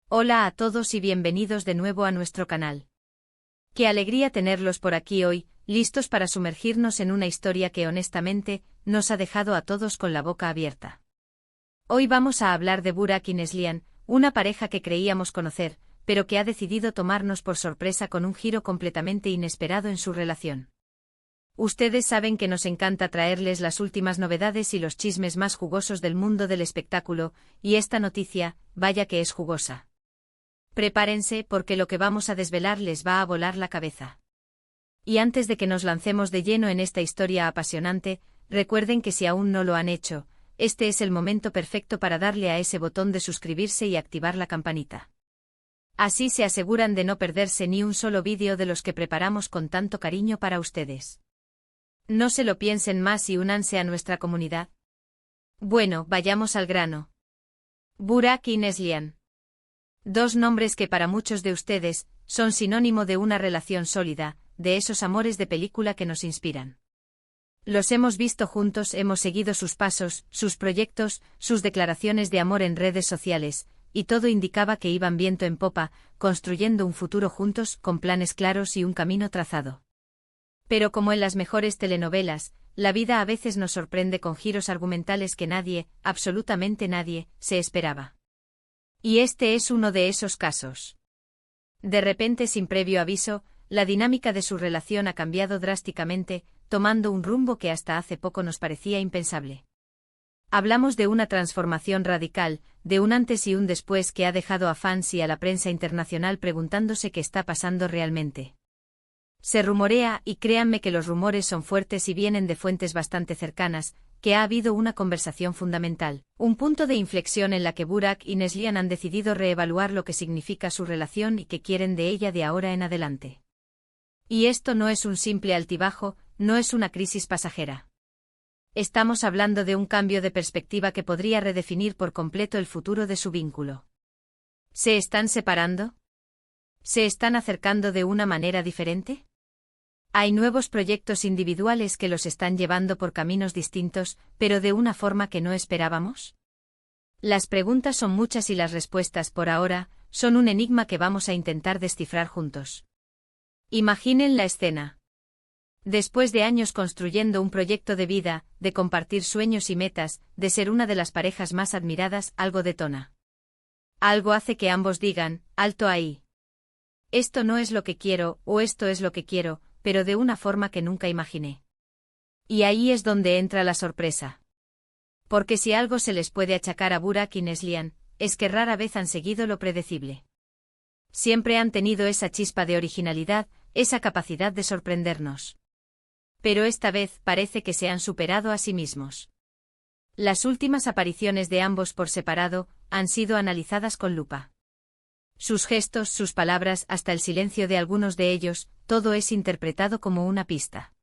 Hola a todos y bienvenidos de nuevo a nuestro canal. Qué alegría tenerlos por aquí hoy, listos para sumergirnos en una historia que honestamente nos ha dejado a todos con la boca abierta. Hoy vamos a hablar de Burak y Neslihan, una pareja que creíamos conocer, pero que ha decidido tomarnos por sorpresa con un giro completamente inesperado en su relación. Ustedes saben que nos encanta traerles las últimas novedades y los chismes más jugosos del mundo del espectáculo, y esta noticia, vaya que es jugosa. Prepárense porque lo que vamos a desvelar les va a volar la cabeza. Y antes de que nos lancemos de lleno en esta historia apasionante, recuerden que si aún no lo han hecho, este es el momento perfecto para darle a ese botón de suscribirse y activar la campanita. Así se aseguran de no perderse ni un solo vídeo de los que preparamos con tanto cariño para ustedes. No se lo piensen más y únanse a nuestra comunidad. Bueno, vayamos al grano. Burak y Neslihan. Dos nombres que para muchos de ustedes son sinónimo de una relación sólida, de esos amores de película que nos inspiran. Los hemos visto juntos, hemos seguido sus pasos, sus proyectos, sus declaraciones de amor en redes sociales, y todo indicaba que iban viento en popa, construyendo un futuro juntos con planes claros y un camino trazado. Pero como en las mejores telenovelas, la vida a veces nos sorprende con giros argumentales que nadie, absolutamente nadie, se esperaba. Y este es uno de esos casos. De repente, sin previo aviso, la dinámica de su relación ha cambiado drásticamente, tomando un rumbo que hasta hace poco nos parecía impensable. Hablamos de una transformación radical, de un antes y un después que ha dejado a fans y a la prensa internacional preguntándose qué está pasando realmente. Se rumorea, y créanme que los rumores son fuertes y vienen de fuentes bastante cercanas, que ha habido una conversación fundamental, un punto de inflexión en la que Burak y Neslihan han decidido reevaluar lo que significa su relación y qué quieren de ella de ahora en adelante. Y esto no es un simple altibajo, no es una crisis pasajera. Estamos hablando de un cambio de perspectiva que podría redefinir por completo el futuro de su vínculo. ¿Se están separando? ¿Se están acercando de una manera diferente? ¿Hay nuevos proyectos individuales que los están llevando por caminos distintos, pero de una forma que no esperábamos? Las preguntas son muchas y las respuestas por ahora son un enigma que vamos a intentar descifrar juntos. Imaginen la escena. Después de años construyendo un proyecto de vida, de compartir sueños y metas, de ser una de las parejas más admiradas, algo detona. Algo hace que ambos digan, alto ahí. Esto no es lo que quiero, o esto es lo que quiero, pero de una forma que nunca imaginé. Y ahí es donde entra la sorpresa. Porque si algo se les puede achacar a Burak y Neslihan, es que rara vez han seguido lo predecible. Siempre han tenido esa chispa de originalidad, esa capacidad de sorprendernos. Pero esta vez parece que se han superado a sí mismos. Las últimas apariciones de ambos por separado han sido analizadas con lupa. Sus gestos, sus palabras, hasta el silencio de algunos de ellos, todo es interpretado como una pista.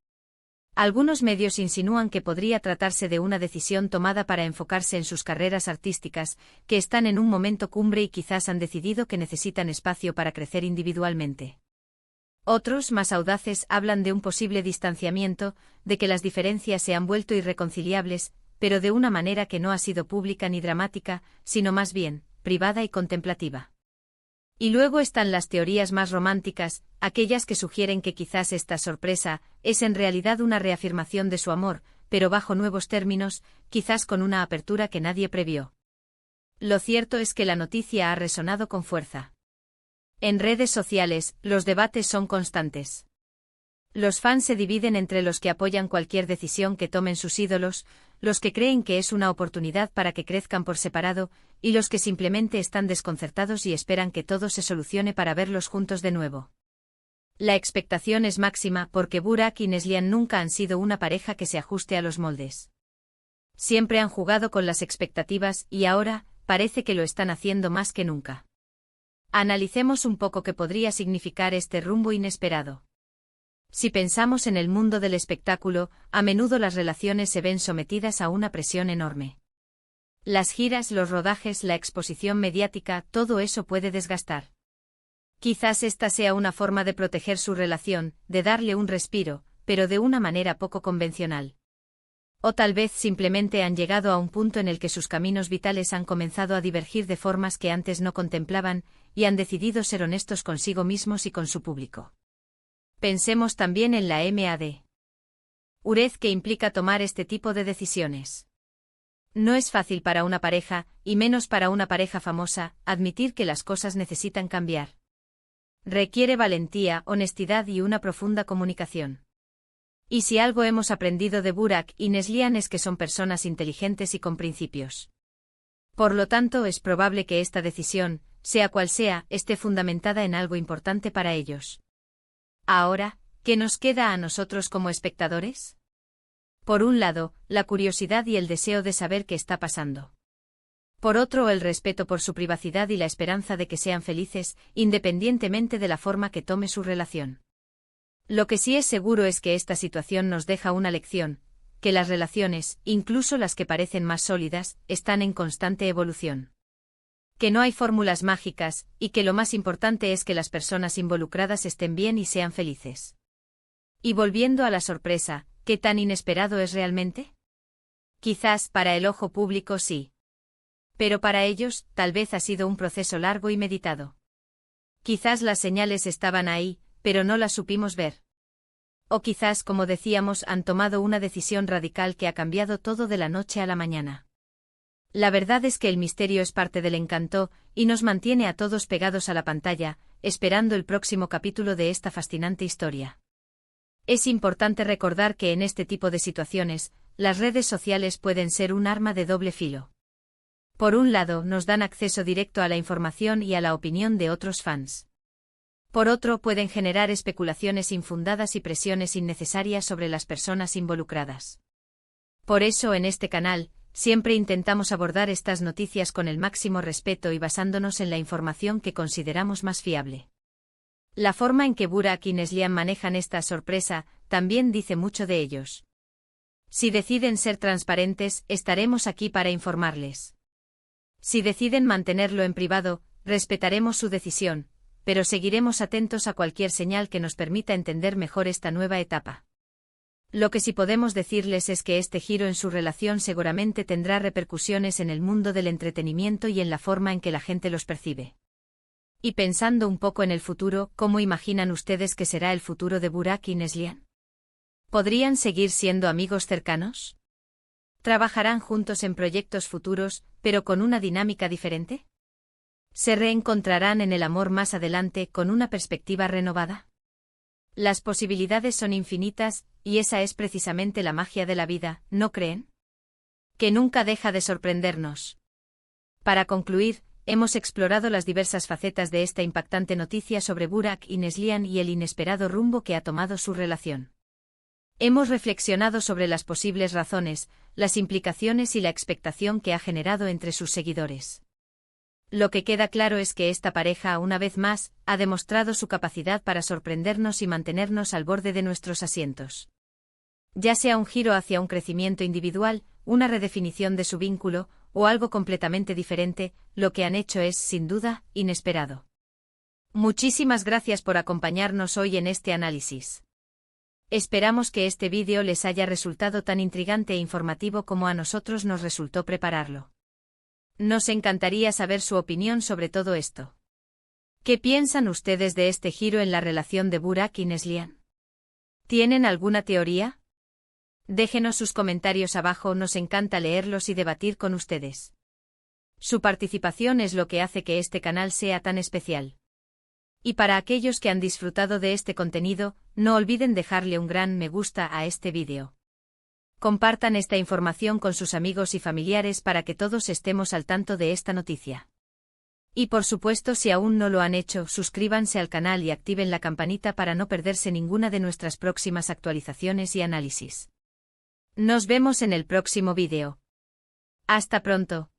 Algunos medios insinúan que podría tratarse de una decisión tomada para enfocarse en sus carreras artísticas, que están en un momento cumbre y quizás han decidido que necesitan espacio para crecer individualmente. Otros, más audaces, hablan de un posible distanciamiento, de que las diferencias se han vuelto irreconciliables, pero de una manera que no ha sido pública ni dramática, sino más bien, privada y contemplativa. Y luego están las teorías más románticas, aquellas que sugieren que quizás esta sorpresa es en realidad una reafirmación de su amor, pero bajo nuevos términos, quizás con una apertura que nadie previó. Lo cierto es que la noticia ha resonado con fuerza. En redes sociales, los debates son constantes. Los fans se dividen entre los que apoyan cualquier decisión que tomen sus ídolos, los que creen que es una oportunidad para que crezcan por separado, y los que simplemente están desconcertados y esperan que todo se solucione para verlos juntos de nuevo. La expectación es máxima porque Burak y Neslihan nunca han sido una pareja que se ajuste a los moldes. Siempre han jugado con las expectativas y ahora, parece que lo están haciendo más que nunca. Analicemos un poco qué podría significar este rumbo inesperado. Si pensamos en el mundo del espectáculo, a menudo las relaciones se ven sometidas a una presión enorme. Las giras, los rodajes, la exposición mediática, todo eso puede desgastar. Quizás esta sea una forma de proteger su relación, de darle un respiro, pero de una manera poco convencional. O tal vez simplemente han llegado a un punto en el que sus caminos vitales han comenzado a divergir de formas que antes no contemplaban, y han decidido ser honestos consigo mismos y con su público. Pensemos también en la MAD. Urez que implica tomar este tipo de decisiones. No es fácil para una pareja, y menos para una pareja famosa, admitir que las cosas necesitan cambiar. Requiere valentía, honestidad y una profunda comunicación. Y si algo hemos aprendido de Burak y Neslihan es que son personas inteligentes y con principios. Por lo tanto, es probable que esta decisión, sea cual sea, esté fundamentada en algo importante para ellos. Ahora, ¿qué nos queda a nosotros como espectadores? Por un lado, la curiosidad y el deseo de saber qué está pasando. Por otro, el respeto por su privacidad y la esperanza de que sean felices, independientemente de la forma que tome su relación. Lo que sí es seguro es que esta situación nos deja una lección, que las relaciones, incluso las que parecen más sólidas, están en constante evolución. Que no hay fórmulas mágicas, y que lo más importante es que las personas involucradas estén bien y sean felices. Y volviendo a la sorpresa, ¿qué tan inesperado es realmente? Quizás para el ojo público sí. Pero para ellos, tal vez ha sido un proceso largo y meditado. Quizás las señales estaban ahí, pero no las supimos ver. O quizás, como decíamos, han tomado una decisión radical que ha cambiado todo de la noche a la mañana. La verdad es que el misterio es parte del encanto, y nos mantiene a todos pegados a la pantalla, esperando el próximo capítulo de esta fascinante historia. Es importante recordar que en este tipo de situaciones, las redes sociales pueden ser un arma de doble filo. Por un lado, nos dan acceso directo a la información y a la opinión de otros fans. Por otro, pueden generar especulaciones infundadas y presiones innecesarias sobre las personas involucradas. Por eso, en este canal, siempre intentamos abordar estas noticias con el máximo respeto y basándonos en la información que consideramos más fiable. La forma en que Burak y Neslihan manejan esta sorpresa también dice mucho de ellos. Si deciden ser transparentes, estaremos aquí para informarles. Si deciden mantenerlo en privado, respetaremos su decisión, pero seguiremos atentos a cualquier señal que nos permita entender mejor esta nueva etapa. Lo que sí podemos decirles es que este giro en su relación seguramente tendrá repercusiones en el mundo del entretenimiento y en la forma en que la gente los percibe. Y pensando un poco en el futuro, ¿cómo imaginan ustedes que será el futuro de Burak y Neslihan? ¿Podrían seguir siendo amigos cercanos? ¿Trabajarán juntos en proyectos futuros, pero con una dinámica diferente? ¿Se reencontrarán en el amor más adelante con una perspectiva renovada? Las posibilidades son infinitas, y esa es precisamente la magia de la vida, ¿no creen? Que nunca deja de sorprendernos. Para concluir, hemos explorado las diversas facetas de esta impactante noticia sobre Burak y Neslihan y el inesperado rumbo que ha tomado su relación. Hemos reflexionado sobre las posibles razones, las implicaciones y la expectación que ha generado entre sus seguidores. Lo que queda claro es que esta pareja, una vez más, ha demostrado su capacidad para sorprendernos y mantenernos al borde de nuestros asientos. Ya sea un giro hacia un crecimiento individual, una redefinición de su vínculo, o algo completamente diferente, lo que han hecho es, sin duda, inesperado. Muchísimas gracias por acompañarnos hoy en este análisis. Esperamos que este vídeo les haya resultado tan intrigante e informativo como a nosotros nos resultó prepararlo. Nos encantaría saber su opinión sobre todo esto. ¿Qué piensan ustedes de este giro en la relación de Burak y Neslihan? ¿Tienen alguna teoría? Déjenos sus comentarios abajo, nos encanta leerlos y debatir con ustedes. Su participación es lo que hace que este canal sea tan especial. Y para aquellos que han disfrutado de este contenido, no olviden dejarle un gran me gusta a este vídeo. Compartan esta información con sus amigos y familiares para que todos estemos al tanto de esta noticia. Y por supuesto, si aún no lo han hecho, suscríbanse al canal y activen la campanita para no perderse ninguna de nuestras próximas actualizaciones y análisis. Nos vemos en el próximo vídeo. Hasta pronto.